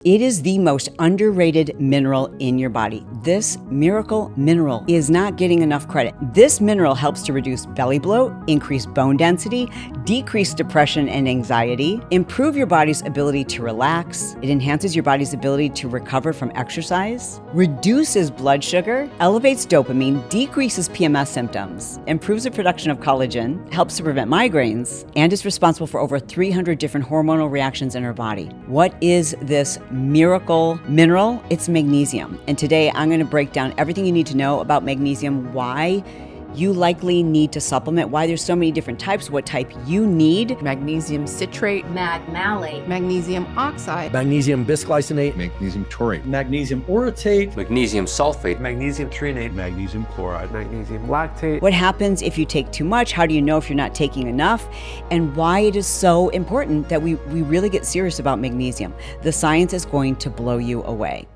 It is the most underrated mineral in your body. This miracle mineral is not getting enough credit. This mineral helps to reduce belly bloat, increase bone density, decrease depression and anxiety, improve your body's ability to relax. It enhances your body's ability to recover from exercise, reduces blood sugar, elevates dopamine, decreases PMS symptoms, improves the production of collagen, helps to prevent migraines, and is responsible for over 300 different hormonal reactions in our body. What is this miracle mineral? It's magnesium. And today I'm going to break down everything you need to know about magnesium, why you likely need to supplement, why there's so many different types, what type you need. Magnesium citrate, malate, magnesium oxide, magnesium bisglycinate, magnesium taurate, magnesium orotate, magnesium sulfate, magnesium threonate, magnesium chloride, magnesium lactate. What happens if you take too much? How do you know if you're not taking enough? And why it is so important that we really get serious about magnesium. The science is going to blow you away.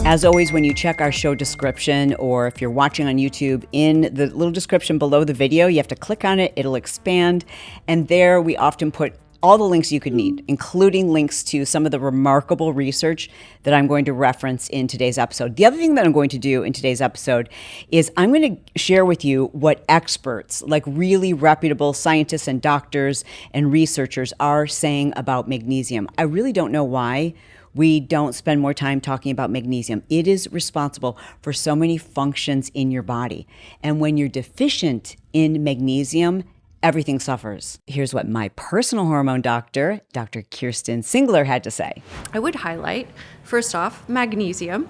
As always, when you check our show description, or if you're watching on YouTube, in the little description below the video, you have to click on it, it'll expand, and there we often put all the links you could need, including links to some of the remarkable research that I'm going to reference in today's episode. The other thing that I'm going to do in today's episode is I'm going to share with you what experts, like really reputable scientists and doctors and researchers, are saying about magnesium. I really don't know why we don't spend more time talking about magnesium. It is responsible for so many functions in your body. And when you're deficient in magnesium, everything suffers. Here's what my personal hormone doctor, Dr. Kirsten Singler, had to say. I would highlight, first off, magnesium.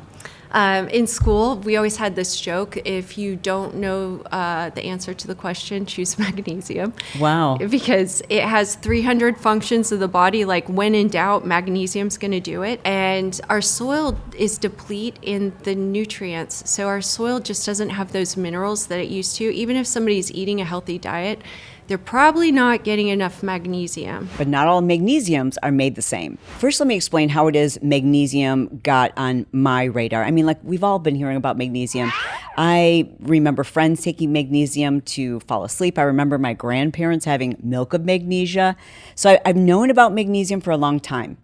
In school, we always had this joke: if you don't know the answer to the question, choose magnesium. Wow. Because it has 300 functions of the body. Like, when in doubt, magnesium's going to do it. And our soil is depleted in the nutrients. So our soil just doesn't have those minerals that it used to. Even if somebody's eating a healthy diet, they're probably not getting enough magnesium. But not all magnesiums are made the same. First, let me explain how it is magnesium got on my radar. I mean, like, we've all been hearing about magnesium. I remember friends taking magnesium to fall asleep. I remember my grandparents having milk of magnesia. So I've known about magnesium for a long time.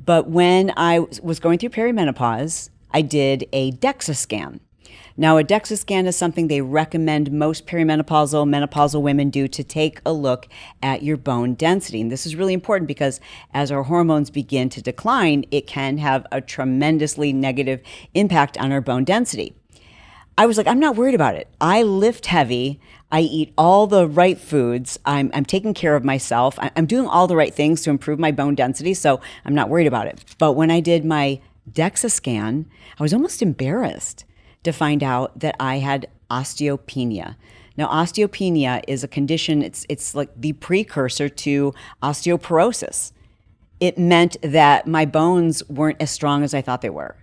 But when I was going through perimenopause, I did a DEXA scan. Now, a DEXA scan is something they recommend most perimenopausal, menopausal women do to take a look at your bone density. And this is really important because as our hormones begin to decline, it can have a tremendously negative impact on our bone density. I was like, I'm not worried about it. I lift heavy. I eat all the right foods. I'm taking care of myself. I'm doing all the right things to improve my bone density, so I'm not worried about it. But when I did my DEXA scan, I was almost embarrassed to find out that I had osteopenia. Now, osteopenia is a condition, it's like the precursor to osteoporosis. It meant that my bones weren't as strong as I thought they were.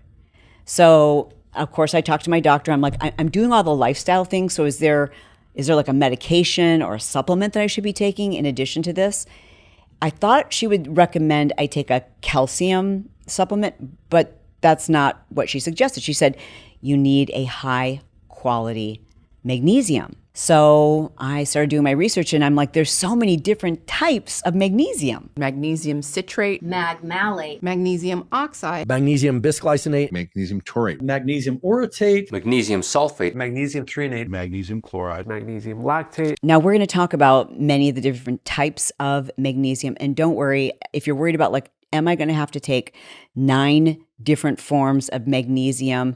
So, of course, I talked to my doctor. I'm like, I'm doing all the lifestyle things, so is there like a medication or a supplement that I should be taking in addition to this? I thought she would recommend I take a calcium supplement, but that's not what she suggested. She said, you need a high quality magnesium. So I started doing my research, and I'm like, there's so many different types of magnesium. magnesium citrate, Malate, magnesium oxide, magnesium bisglycinate, magnesium taurate, magnesium orotate, magnesium sulfate, Magnesium threonate, magnesium chloride, magnesium lactate. Now we're going to talk about many of the different types of magnesium. And don't worry, if you're worried about, like, am I going to have to take 9 different forms of magnesium?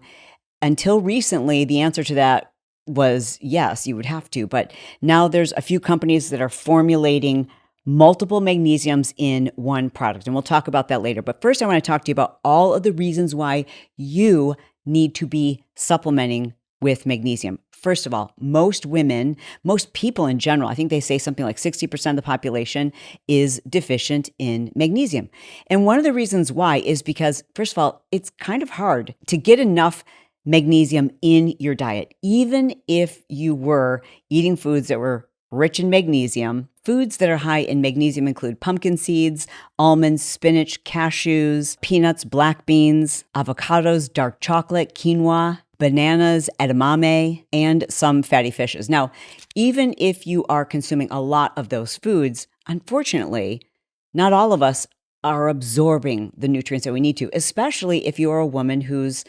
Until recently, the answer to that was yes, you would have to. But now there's a few companies that are formulating multiple magnesiums in one product. And we'll talk about that later. But first, I want to talk to you about all of the reasons why you need to be supplementing with magnesium. First of all, most women, most people in general, I think they say something like 60% of the population is deficient in magnesium. And one of the reasons why is because, first of all, it's kind of hard to get enough magnesium in your diet. Even if you were eating foods that were rich in magnesium, foods that are high in magnesium include pumpkin seeds, almonds, spinach, cashews, peanuts, black beans, avocados, dark chocolate, quinoa, bananas, edamame, and some fatty fishes. Now, even if you are consuming a lot of those foods, unfortunately, not all of us are absorbing the nutrients that we need to, especially if you're a woman whose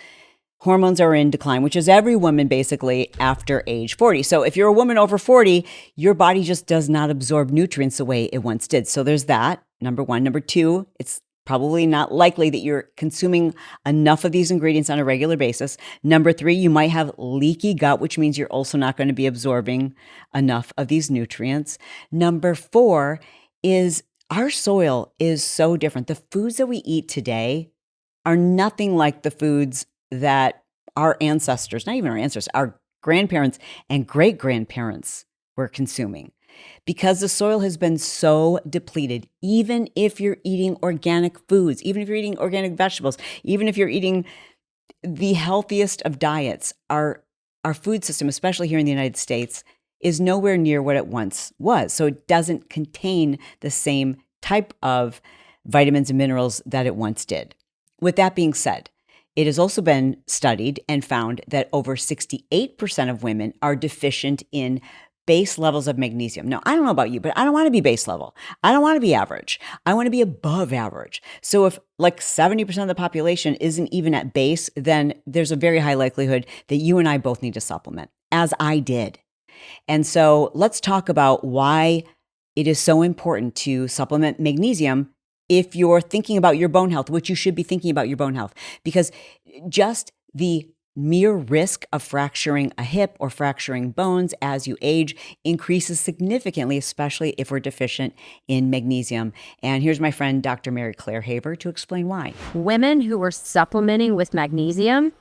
hormones are in decline, which is every woman basically after age 40. So if you're a woman over 40, your body just does not absorb nutrients the way it once did. So there's that, number one. Number two, it's probably not likely that you're consuming enough of these ingredients on a regular basis. Number three, you might have leaky gut, which means you're also not going to be absorbing enough of these nutrients. Number four is our soil is so different. The foods that we eat today are nothing like the foods that our ancestors, not even our ancestors, our grandparents and great-grandparents were consuming. Because the soil has been so depleted, even if you're eating organic foods, even if you're eating organic vegetables, even if you're eating the healthiest of diets, our food system, especially here in the United States, is nowhere near what it once was. So it doesn't contain the same type of vitamins and minerals that it once did. With that being said, it has also been studied and found that over 68% of women are deficient in base levels of magnesium. Now, I don't know about you, but I don't want to be base level. I don't want to be average. I want to be above average. So if like 70% of the population isn't even at base, then there's a very high likelihood that you and I both need to supplement, as I did. And so let's talk about why it is so important to supplement magnesium if you're thinking about your bone health, which you should be thinking about your bone health, because just the mere risk of fracturing a hip or fracturing bones as you age increases significantly, especially if we're deficient in magnesium. And here's my friend, Dr. Mary Claire Haber, to explain why. Women who are supplementing with magnesium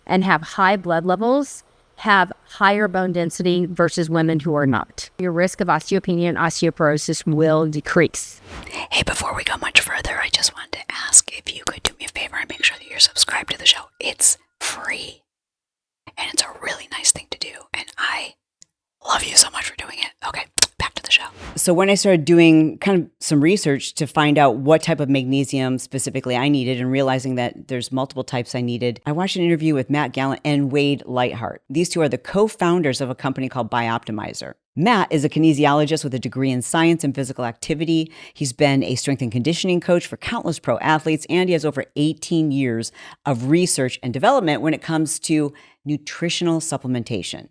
and have high blood levels have higher bone density versus women who are not. Your risk of osteopenia and osteoporosis will decrease. Hey, before we go much further, I just wanted to ask if you could do me a favor and make sure that you're subscribed to the show. It's free. And it's a really nice thing to do. And I love you so much for doing it. Okay, back to the show. So when I started doing kind of some research to find out what type of magnesium specifically I needed and realizing that there's multiple types I needed, I watched an interview with Matt Gallant and Wade Lightheart. These two are the co-founders of a company called Bioptimizer. Matt is a kinesiologist with a degree in science and physical activity. He's been a strength and conditioning coach for countless pro athletes, and he has over 18 years of research and development when it comes to nutritional supplementation.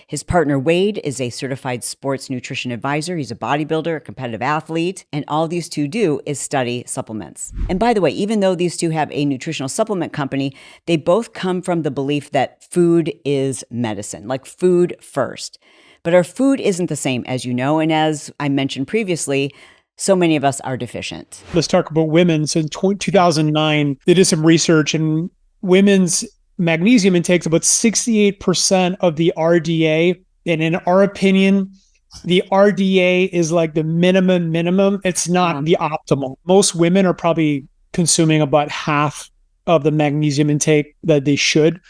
His partner, Wade, is a certified sports nutrition advisor. He's a bodybuilder, a competitive athlete, and all these two do is study supplements. And by the way, even though these two have a nutritional supplement company, they both come from the belief that food is medicine, like food first. But our food isn't the same, as you know, and as I mentioned previously, so many of us are deficient. Let's talk about women. So in 2009, they did some research, and women's magnesium intake is about 68% of the RDA. And in our opinion, the RDA is like the minimum. It's not the optimal. Most women are probably consuming about half of the magnesium intake that they should.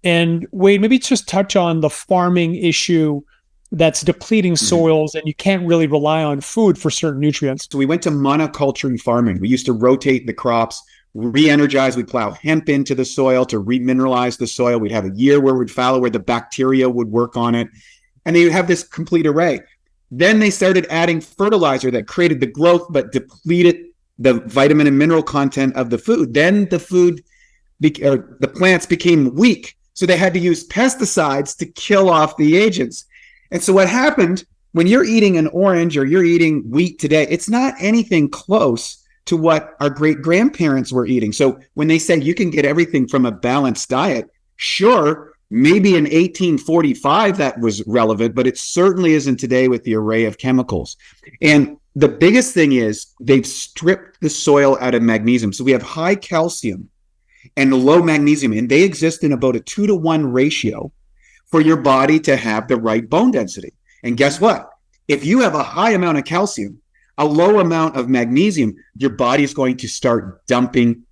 And Wade, maybe just touch on the farming issue that's depleting soils, and you can't really rely on food for certain nutrients. So we went to monoculture farming. We used to rotate the crops, re-energize. We'd plow hemp into the soil to remineralize the soil. We'd have a year where we'd fallow, where the bacteria would work on it. And they would have this complete array. Then they started adding fertilizer that created the growth, but depleted the vitamin and mineral content of the food. Then the plants became weak. So they had to use pesticides to kill off the agents. And so what happened when you're eating an orange or you're eating wheat today, it's not anything close to what our great grandparents were eating. So when they say you can get everything from a balanced diet, sure, maybe in 1845 that was relevant, but it certainly isn't today with the array of chemicals. And the biggest thing is they've stripped the soil out of magnesium. So we have high calcium and low magnesium, and they exist in about a 2-to-1 ratio for your body to have the right bone density. And guess what? If you have a high amount of calcium, a low amount of magnesium, your body is going to start dumping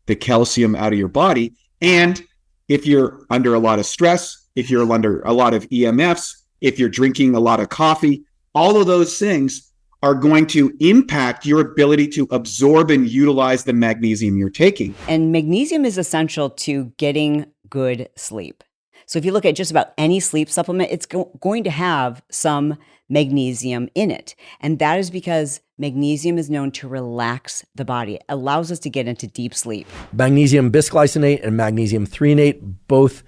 the calcium out of your body. And if you're under a lot of stress, if you're under a lot of EMFs, if you're drinking a lot of coffee, all of those things are going to impact your ability to absorb and utilize the magnesium you're taking. And magnesium is essential to getting good sleep. So if you look at just about any sleep supplement, it's going to have some magnesium in it. And that is because magnesium is known to relax the body. It allows us to get into deep sleep. Magnesium bisglycinate and magnesium threonate both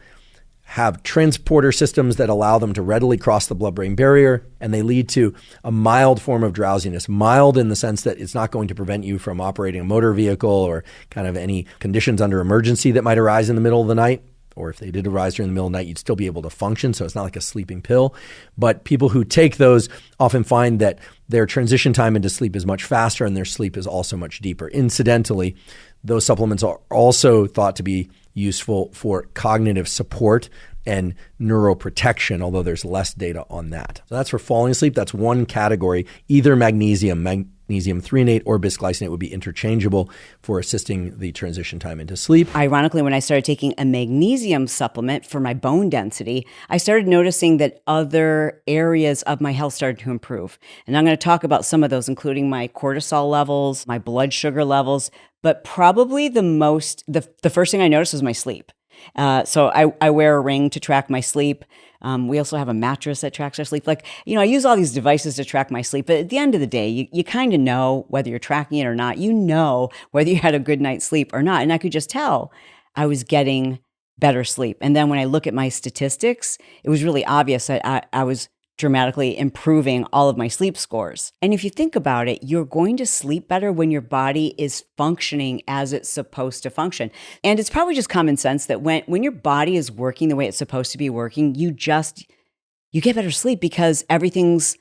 have transporter systems that allow them to readily cross the blood-brain barrier, and they lead to a mild form of drowsiness. Mild in the sense that it's not going to prevent you from operating a motor vehicle or kind of any conditions under emergency that might arise in the middle of the night. Or if they did arise during the middle of the night, you'd still be able to function. So it's not like a sleeping pill. But people who take those often find that their transition time into sleep is much faster and their sleep is also much deeper. Incidentally, those supplements are also thought to be useful for cognitive support and neuroprotection, although there's less data on that. So that's for falling asleep. That's one category. Either magnesium threonate or bisglycinate would be interchangeable for assisting the transition time into sleep. Ironically, when I started taking a magnesium supplement for my bone density, I started noticing that other areas of my health started to improve. And I'm going to talk about some of those, including my cortisol levels, my blood sugar levels, but probably the first thing I noticed was my sleep. So I wear a ring to track my sleep. We also have a mattress that tracks our sleep. I use all these devices to track my sleep, but at the end of the day, you kind of know whether you're tracking it or not. You know whether you had a good night's sleep or not. And I could just tell I was getting better sleep. And then when I look at my statistics, it was really obvious that I was dramatically improving all of my sleep scores. And if you think about it, you're going to sleep better when your body is functioning as it's supposed to function. And it's probably just common sense that when your body is working the way it's supposed to be working, you get better sleep because everything's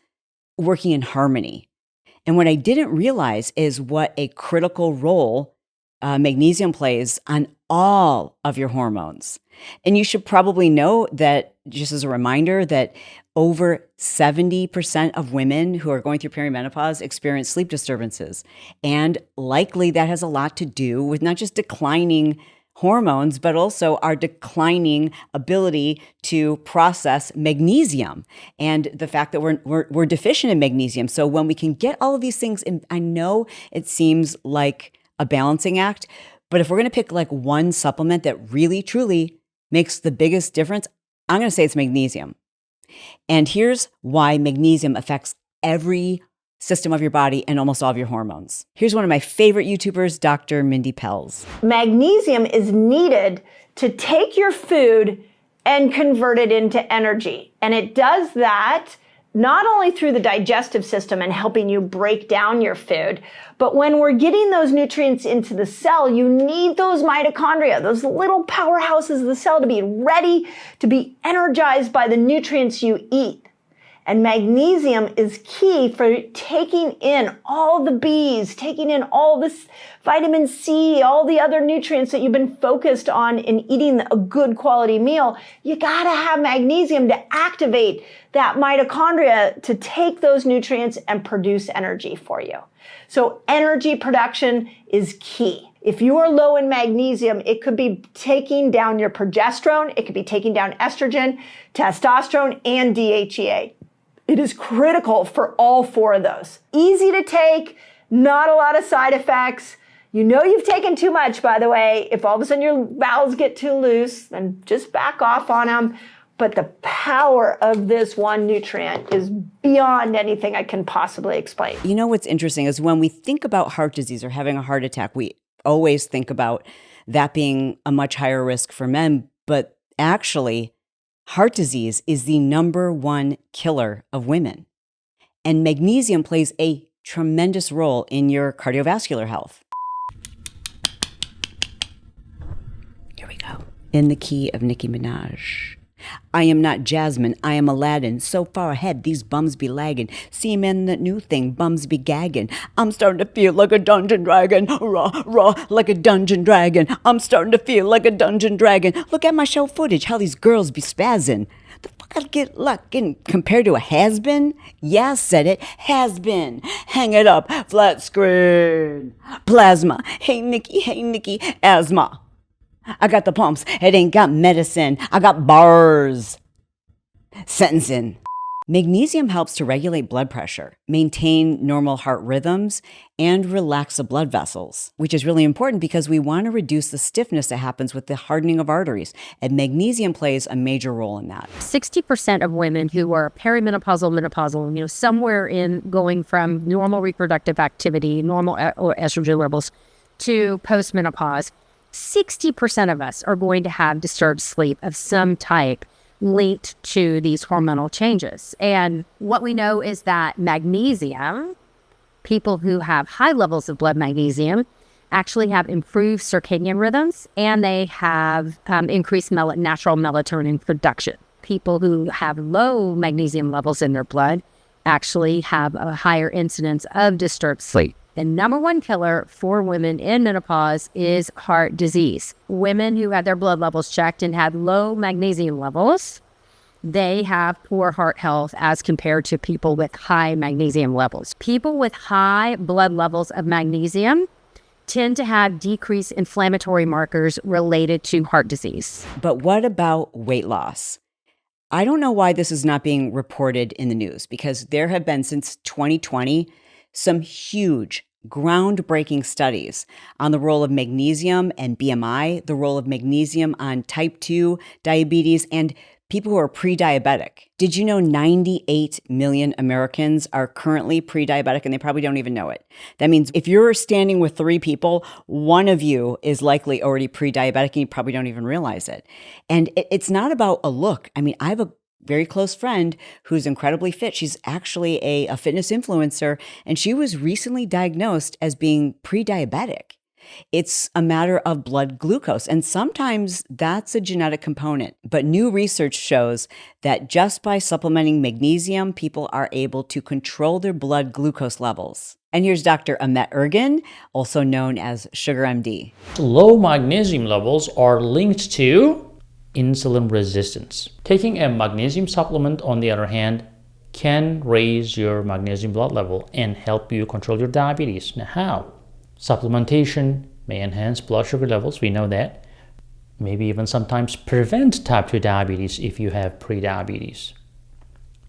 working in harmony. And what I didn't realize is what a critical role magnesium plays on all of your hormones. And you should probably know that, just as a reminder, that over 70% of women who are going through perimenopause experience sleep disturbances. And likely that has a lot to do with not just declining hormones, but also our declining ability to process magnesium and the fact that we're deficient in magnesium. So when we can get all of these things, and I know it seems like a balancing act, but if we're going to pick one supplement that really, truly makes the biggest difference, I'm going to say it's magnesium. And here's why magnesium affects every system of your body and almost all of your hormones. Here's one of my favorite YouTubers, Dr. Mindy Pelz. Magnesium is needed to take your food and convert it into energy. And it does that not only through the digestive system and helping you break down your food, but when we're getting those nutrients into the cell, you need those mitochondria, those little powerhouses of the cell, to be ready to be energized by the nutrients you eat. And magnesium is key for taking in all the Bs, taking in all this vitamin C, all the other nutrients that you've been focused on in eating a good quality meal. You gotta have magnesium to activate that mitochondria to take those nutrients and produce energy for you. So energy production is key. If you are low in magnesium, it could be taking down your progesterone, it could be taking down estrogen, testosterone, and DHEA. It is critical for all four of those. Easy to take, not a lot of side effects. You know you've taken too much, by the way. If all of a sudden your bowels get too loose, then just back off on them. But the power of this one nutrient is beyond anything I can possibly explain. You know what's interesting is when we think about heart disease or having a heart attack, we always think about that being a much higher risk for men. But actually, heart disease is the number one killer of women. And magnesium plays a tremendous role in your cardiovascular health. Here we go. In the key of Nicki Minaj. I am not Jasmine, I am Aladdin. So far ahead, these bums be lagging. See him in the new thing, bums be gagging. I'm starting to feel like a dungeon dragon. Raw, raw, like a dungeon dragon. I'm starting to feel like a dungeon dragon. Look at my show footage, how these girls be spazzing. The fuck I get luck getting compared to a has-been? Yeah, I said it. Has-been. Hang it up. Flat screen. Plasma. Hey, Nikki, asthma. I got the pumps. It ain't got medicine. I got bars. Sentencing. Magnesium helps to regulate blood pressure, maintain normal heart rhythms, and relax the blood vessels, which is really important because we want to reduce the stiffness that happens with the hardening of arteries, and magnesium plays a major role in that. 60% of women who are perimenopausal, menopausal, somewhere in going from normal reproductive activity, normal or estrogen levels, to postmenopause, 60% of us are going to have disturbed sleep of some type linked to these hormonal changes. And what we know is that magnesium, people who have high levels of blood magnesium, actually have improved circadian rhythms, and they have increased natural melatonin production. People who have low magnesium levels in their blood actually have a higher incidence of disturbed sleep. The number one killer for women in menopause is heart disease. Women who had their blood levels checked and had low magnesium levels, they have poor heart health as compared to people with high magnesium levels. People with high blood levels of magnesium tend to have decreased inflammatory markers related to heart disease. But what about weight loss? I don't know why this is not being reported in the news, because there have been, since 2020, some huge groundbreaking studies on the role of magnesium and BMI, the role of magnesium on type 2 diabetes, and people who are pre-diabetic. Did you know 98 million Americans are currently pre-diabetic, and they probably don't even know it? That means if you're standing with 3 people, one of you is likely already pre-diabetic, and you probably don't even realize it. And it's not about a look. I mean, I have a very close friend who's incredibly fit. She's actually a fitness influencer, and she was recently diagnosed as being pre-diabetic. It's a matter of blood glucose, and sometimes that's a genetic component. But new research shows that just by supplementing magnesium, people are able to control their blood glucose levels. And here's Dr. Amit Ergin, also known as Sugar MD. Low magnesium levels are linked to insulin resistance. Taking a magnesium supplement, on the other hand, can raise your magnesium blood level and help you control your diabetes. Now, how? Supplementation may enhance blood sugar levels, we know that. Maybe even sometimes prevent type 2 diabetes if you have pre-diabetes.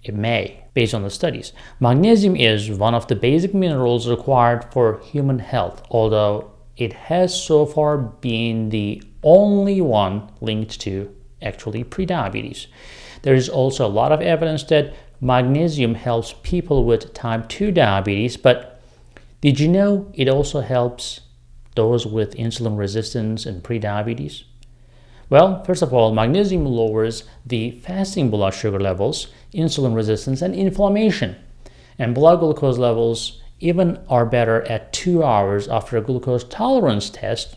It may, based on the studies. Magnesium is one of the basic minerals required for human health, although it has so far been the only one linked to actually pre-diabetes. There is also a lot of evidence that magnesium helps people with type 2 diabetes, but did you know it also helps those with insulin resistance and pre-diabetes? Well, first of all, magnesium lowers the fasting blood sugar levels, insulin resistance, and inflammation. And blood glucose levels even are better at 2 hours after a glucose tolerance test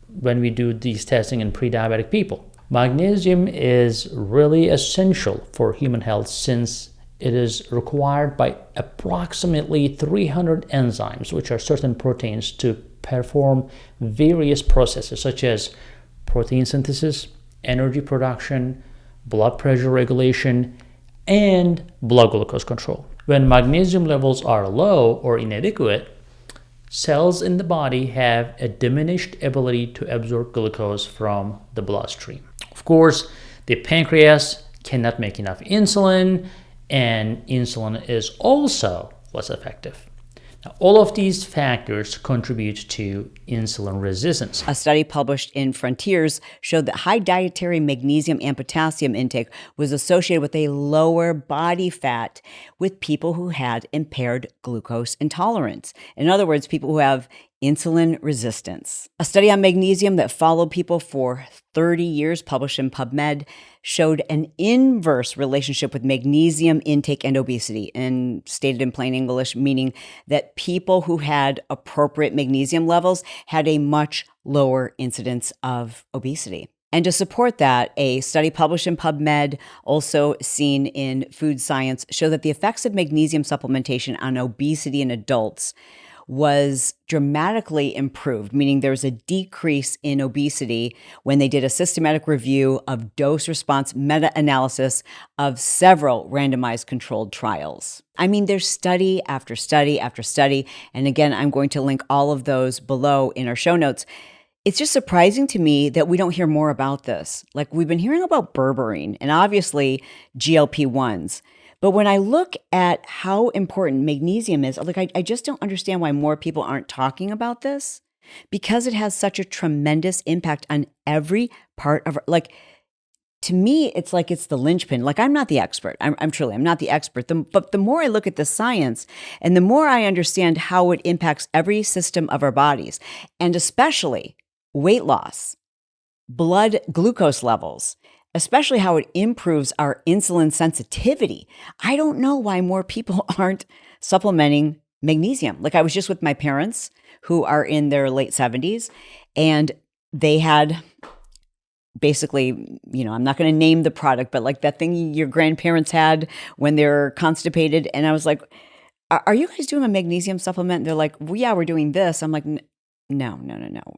when we do these testing in pre-diabetic people. Magnesium is really essential for human health since it is required by approximately 300 enzymes, which are certain proteins, to perform various processes such as protein synthesis, energy production, blood pressure regulation, and blood glucose control. When magnesium levels are low or inadequate, cells in the body have a diminished ability to absorb glucose from the bloodstream. Of course, the pancreas cannot make enough insulin, and insulin is also less effective. Now, all of these factors contribute to insulin resistance. A study published in Frontiers showed that high dietary magnesium and potassium intake was associated with a lower body fat with people who had impaired glucose intolerance. In other words, people who have insulin resistance. A study on magnesium that followed people for 30 years, published in PubMed, showed an inverse relationship with magnesium intake and obesity, and stated in plain English, meaning that people who had appropriate magnesium levels had a much lower incidence of obesity. And to support that, a study published in PubMed, also seen in Food Science, showed that the effects of magnesium supplementation on obesity in adults was dramatically improved, meaning there was a decrease in obesity when they did a systematic review of dose-response meta-analysis of several randomized controlled trials. I mean, there's study after study after study, and again, I'm going to link all of those below in our show notes. It's just surprising to me that we don't hear more about this. Like, we've been hearing about berberine and obviously GLP-1s, But when I look at how important magnesium is, like I just don't understand why more people aren't talking about this, because it has such a tremendous impact on every part of like, to me, it's like it's the linchpin. Like I'm not the expert. I'm not the expert. But the more I look at the science and the more I understand how it impacts every system of our bodies, and especially weight loss, blood glucose levels, especially how it improves our insulin sensitivity. I don't know why more people aren't supplementing magnesium. Like I was just with my parents who are in their late 70s, and they had basically, I'm not going to name the product, but like that thing your grandparents had when they're constipated. And I was like, are you guys doing a magnesium supplement? And they're like, well, yeah, we're doing this. I'm like, no,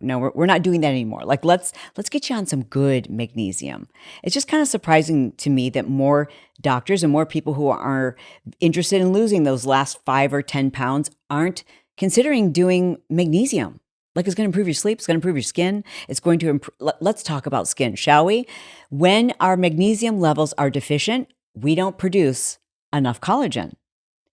we're not doing that anymore. Like, let's get you on some good magnesium. It's just kind of surprising to me that more doctors and more people who are interested in losing those last 5 or 10 pounds aren't considering doing magnesium. Like it's going to improve your sleep. It's going to improve your skin. It's going to improve. Let's talk about skin, shall we? When our magnesium levels are deficient, we don't produce enough collagen.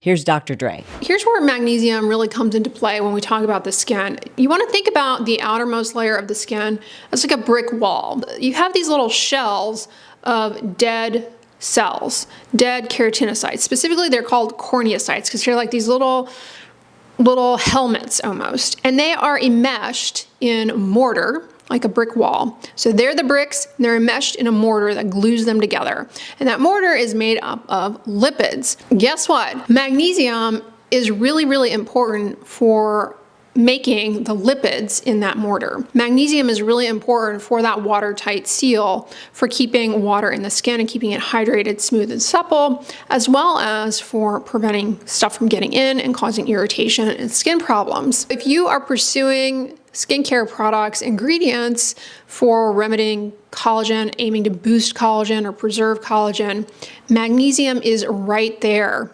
Here's Dr. Dre. Here's where magnesium really comes into play when we talk about the skin. You want to think about the outermost layer of the skin as like a brick wall. You have these little shells of dead cells, dead keratinocytes. Specifically, they're called corneocytes because they're like these little helmets almost, and they are enmeshed in mortar like a brick wall. So they're the bricks, and they're enmeshed in a mortar that glues them together. And that mortar is made up of lipids. Guess what? Magnesium is really, really important for making the lipids in that mortar. Magnesium is really important for that watertight seal, for keeping water in the skin and keeping it hydrated, smooth, and supple, as well as for preventing stuff from getting in and causing irritation and skin problems. If you are pursuing skincare products, ingredients for remedying collagen, aiming to boost collagen or preserve collagen, magnesium is right there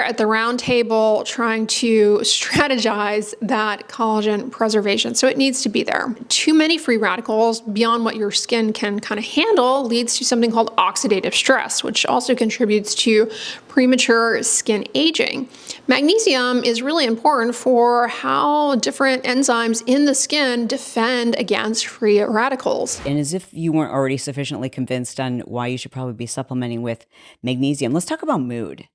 at the round table trying to strategize that collagen preservation. So it needs to be there. Too many free radicals beyond what your skin can kind of handle leads to something called oxidative stress, which also contributes to premature skin aging. Magnesium is really important for how different enzymes in the skin defend against free radicals. And as if you weren't already sufficiently convinced on why you should probably be supplementing with magnesium, let's talk about mood.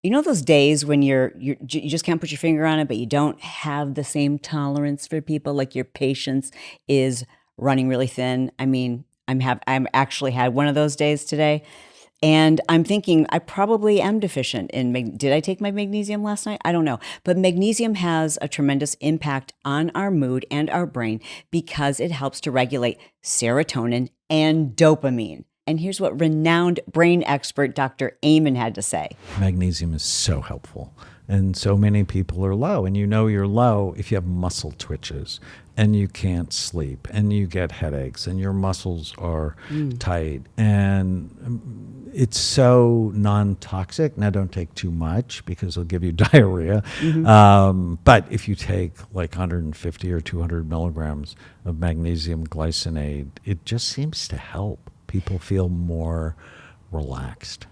You know those days when you just can't put your finger on it, but you don't have the same tolerance for people, like your patience is running really thin. I mean, I'm actually had one of those days today, and I'm thinking I probably am deficient in did I take my magnesium last night? I don't know. But magnesium has a tremendous impact on our mood and our brain because it helps to regulate serotonin and dopamine. And here's what renowned brain expert Dr. Amen had to say. Magnesium is so helpful. And so many people are low. And you know you're low if you have muscle twitches and you can't sleep and you get headaches and your muscles are tight. And it's so non-toxic. Now, don't take too much because it'll give you diarrhea. But if you take like 150 or 200 milligrams of magnesium glycinate, it just seems to help. People feel more relaxed.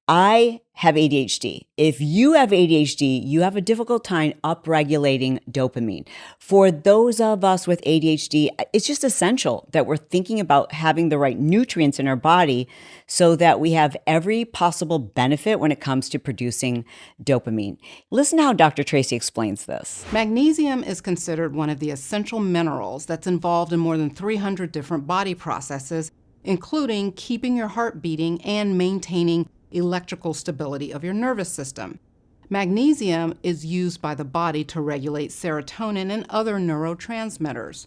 I have ADHD. If you have ADHD, you have a difficult time upregulating dopamine. For those of us with ADHD, it's just essential that we're thinking about having the right nutrients in our body so that we have every possible benefit when it comes to producing dopamine. Listen to how Dr. Tracy explains this. Magnesium is considered one of the essential minerals that's involved in more than 300 different body processes, including keeping your heart beating and maintaining electrical stability of your nervous system. Magnesium is used by the body to regulate serotonin and other neurotransmitters.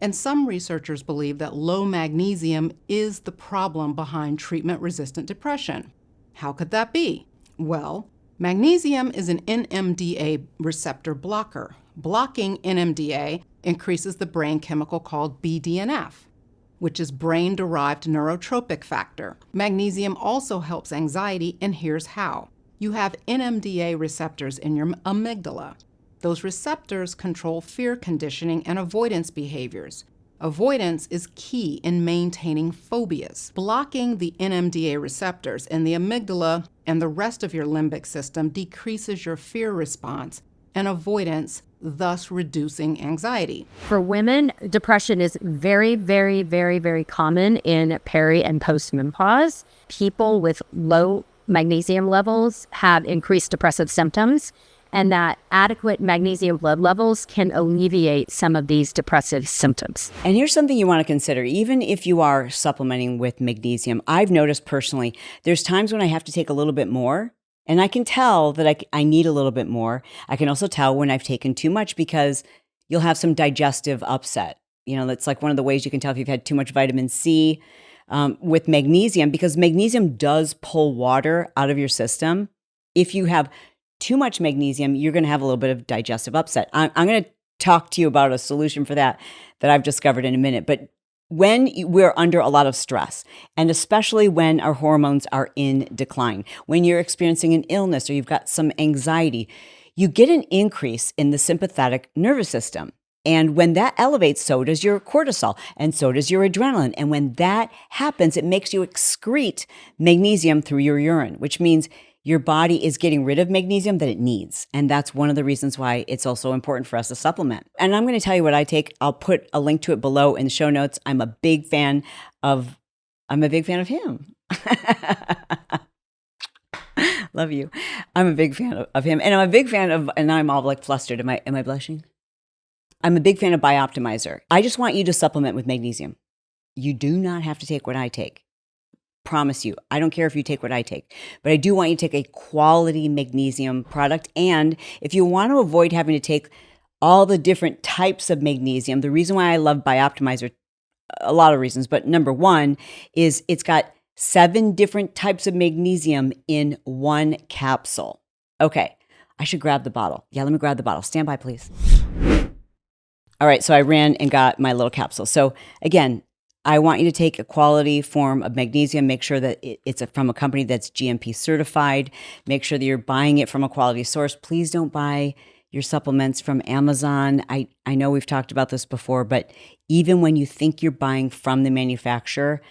And some researchers believe that low magnesium is the problem behind treatment-resistant depression. How could that be? Well, magnesium is an NMDA receptor blocker. Blocking NMDA increases the brain chemical called BDNF, which is brain-derived neurotropic factor. Magnesium also helps anxiety, and here's how. You have NMDA receptors in your amygdala. Those receptors control fear conditioning and avoidance behaviors. Avoidance is key in maintaining phobias. Blocking the NMDA receptors in the amygdala and the rest of your limbic system decreases your fear response and avoidance, thus reducing anxiety. For women, depression is very, very, very, very common in peri and post-menopause. People with low magnesium levels have increased depressive symptoms, and that adequate magnesium blood levels can alleviate some of these depressive symptoms. And here's something you want to consider. Even if you are supplementing with magnesium, I've noticed personally, there's times when I have to take a little bit more, and I can tell that I need a little bit more. I can also tell when I've taken too much because you'll have some digestive upset. You know, that's like one of the ways you can tell if you've had too much vitamin C with magnesium, because magnesium does pull water out of your system. If you have too much magnesium, you're going to have a little bit of digestive upset. I'm going to talk to you about a solution for that I've discovered in a minute. But when we're under a lot of stress, and especially when our hormones are in decline, when you're experiencing an illness or you've got some anxiety, you get an increase in the sympathetic nervous system. And when that elevates, so does your cortisol, and so does your adrenaline. And when that happens, it makes you excrete magnesium through your urine, which means your body is getting rid of magnesium that it needs. And that's one of the reasons why it's also important for us to supplement. And I'm going to tell you what I take. I'll put a link to it below in the show notes. I'm a big fan of him. Love you. I'm a big fan of him. And I'm a big fan of, and now I'm all like flustered. Am I blushing? I'm a big fan of Bioptimizer. I just want you to supplement with magnesium. You do not have to take what I take. Promise you. I don't care if you take what I take, but I do want you to take a quality magnesium product. And if you want to avoid having to take all the different types of magnesium, the reason why I love Bioptimizer, a lot of reasons, but number one is it's got 7 different types of magnesium in one capsule. Okay, I should grab the bottle. Yeah, let me grab the bottle. Stand by, please. All right, so I ran and got my little capsule. So again, I want you to take a quality form of magnesium. Make sure that it's from a company that's GMP certified. Make sure that you're buying it from a quality source. Please don't buy your supplements from Amazon. I know we've talked about this before, but even when you think you're buying from the manufacturer,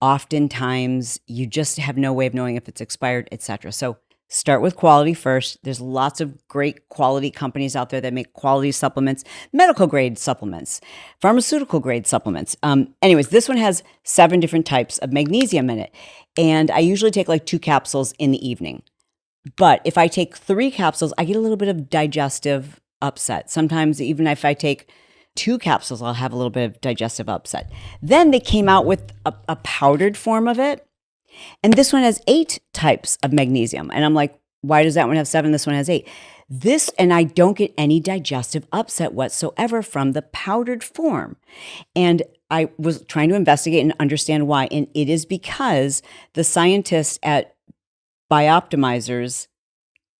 oftentimes you just have no way of knowing if it's expired, etc. So start with quality first. There's lots of great quality companies out there that make quality supplements, medical grade supplements, pharmaceutical grade supplements. Anyways, this one has 7 different types of magnesium in it. And I usually take like 2 capsules in the evening. But if I take 3 capsules, I get a little bit of digestive upset. Sometimes even if I take 2 capsules, I'll have a little bit of digestive upset. Then they came out with a powdered form of it. And this one has 8 types of magnesium. And I'm like, why does that one have 7? This one has 8. And I don't get any digestive upset whatsoever from the powdered form. And I was trying to investigate and understand why. And it is because the scientists at Bioptimizers,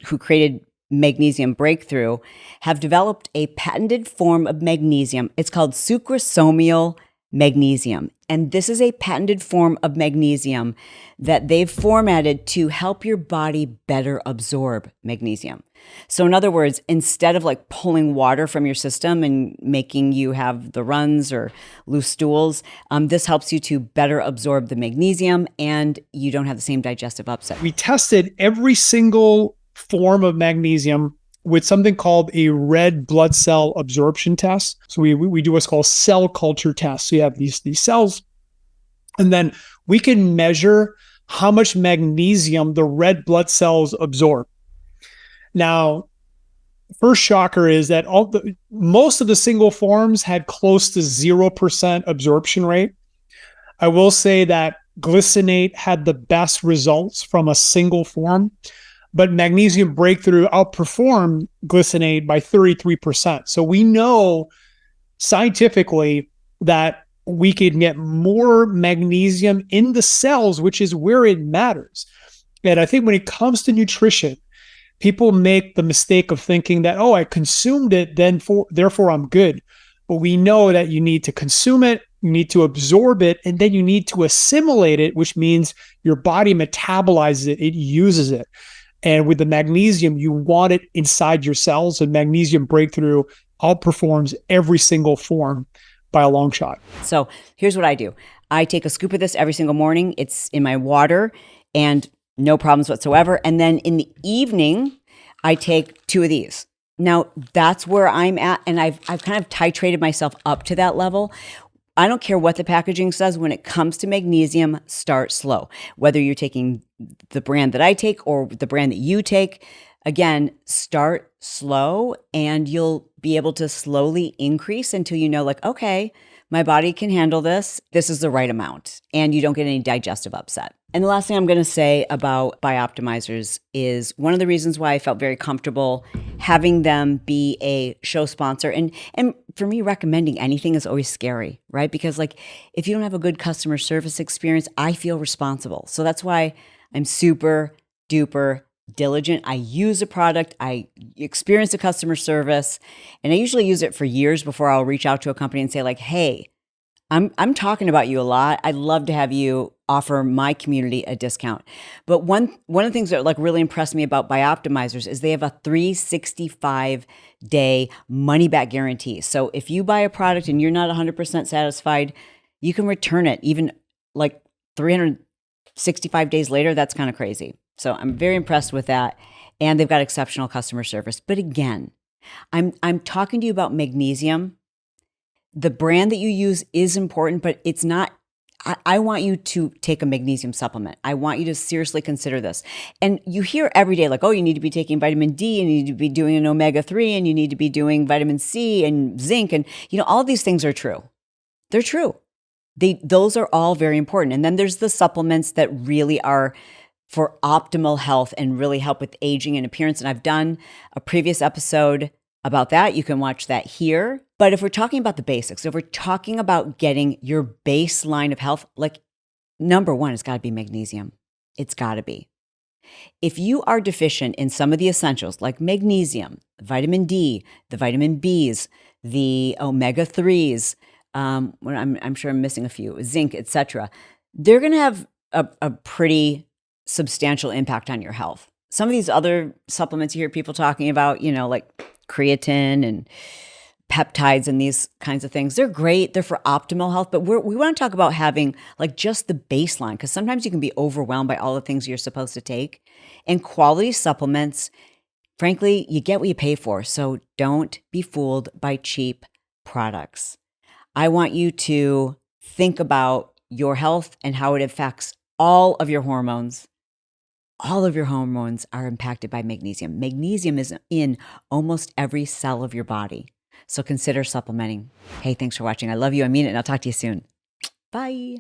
who created Magnesium Breakthrough, have developed a patented form of magnesium. It's called sucrosomial magnesium. And this is a patented form of magnesium that they've formatted to help your body better absorb magnesium. So in other words, instead of like pulling water from your system and making you have the runs or loose stools, this helps you to better absorb the magnesium and you don't have the same digestive upset. We tested every single form of magnesium with something called a red blood cell absorption test. So we do what's called cell culture tests. So you have these cells, and then we can measure how much magnesium the red blood cells absorb. Now, first shocker is that most of the single forms had close to 0% absorption rate. I will say that glycinate had the best results from a single form, but Magnesium Breakthrough outperformed glycinate by 33%. So we know scientifically that we can get more magnesium in the cells, which is where it matters. And I think when it comes to nutrition, people make the mistake of thinking that, oh, I consumed it, therefore I'm good. But we know that you need to consume it, you need to absorb it, and then you need to assimilate it, which means your body metabolizes it, it uses it. And with the magnesium, you want it inside your cells, and Magnesium Breakthrough outperforms every single form by a long shot. So here's what I do. I take a scoop of this every single morning. It's in my water and no problems whatsoever. And then in the evening, I take 2 of these. Now that's where I'm at. And I've kind of titrated myself up to that level. I don't care what the packaging says. When it comes to magnesium, start slow. Whether you're taking the brand that I take or the brand that you take, again, start slow and you'll be able to slowly increase until you know, like, okay, my body can handle this. This is the right amount. And you don't get any digestive upset. And the last thing I'm going to say about Bioptimizers is one of the reasons why I felt very comfortable having them be a show sponsor. And for me, recommending anything is always scary, right? Because like, if you don't have a good customer service experience, I feel responsible. So that's why I'm super duper diligent. I use a product, I experience the customer service, and I usually use it for years before I'll reach out to a company and say like, hey, I'm talking about you a lot. I'd love to have you offer my community a discount. But one of the things that like really impressed me about Bioptimizers is they have a 365-day money back guarantee. So if you buy a product and you're not 100% satisfied, you can return it even like 365 days later. That's kind of crazy. So I'm very impressed with that. And they've got exceptional customer service. But again, I'm talking to you about magnesium. The brand that you use is important, but it's not. I want you to take a magnesium supplement. I want you to seriously consider this. And you hear every day like, oh, you need to be taking vitamin D and you need to be doing an omega-3 and you need to be doing vitamin C and zinc. And, all of these things are true. They're true. Those are all very important. And then there's the supplements that really are for optimal health and really help with aging and appearance. And I've done a previous episode about that. You can watch that here. But if we're talking about the basics, if we're talking about getting your baseline of health, like number one, it's got to be magnesium. It's got to be. If you are deficient in some of the essentials like magnesium, vitamin D, the vitamin Bs, the omega-3s, I'm sure I'm missing a few, zinc, etc., they're going to have a pretty substantial impact on your health. Some of these other supplements you hear people talking about, like creatine and peptides and these kinds of things, they're great. They're for optimal health, but we want to talk about having like just the baseline, because sometimes you can be overwhelmed by all the things you're supposed to take. And quality supplements, frankly, you get what you pay for. So don't be fooled by cheap products. I want you to think about your health and how it affects all of your hormones. All of your hormones are impacted by magnesium. Magnesium is in almost every cell of your body. So consider supplementing. Hey, thanks for watching. I love you. I mean it. And I'll talk to you soon. Bye.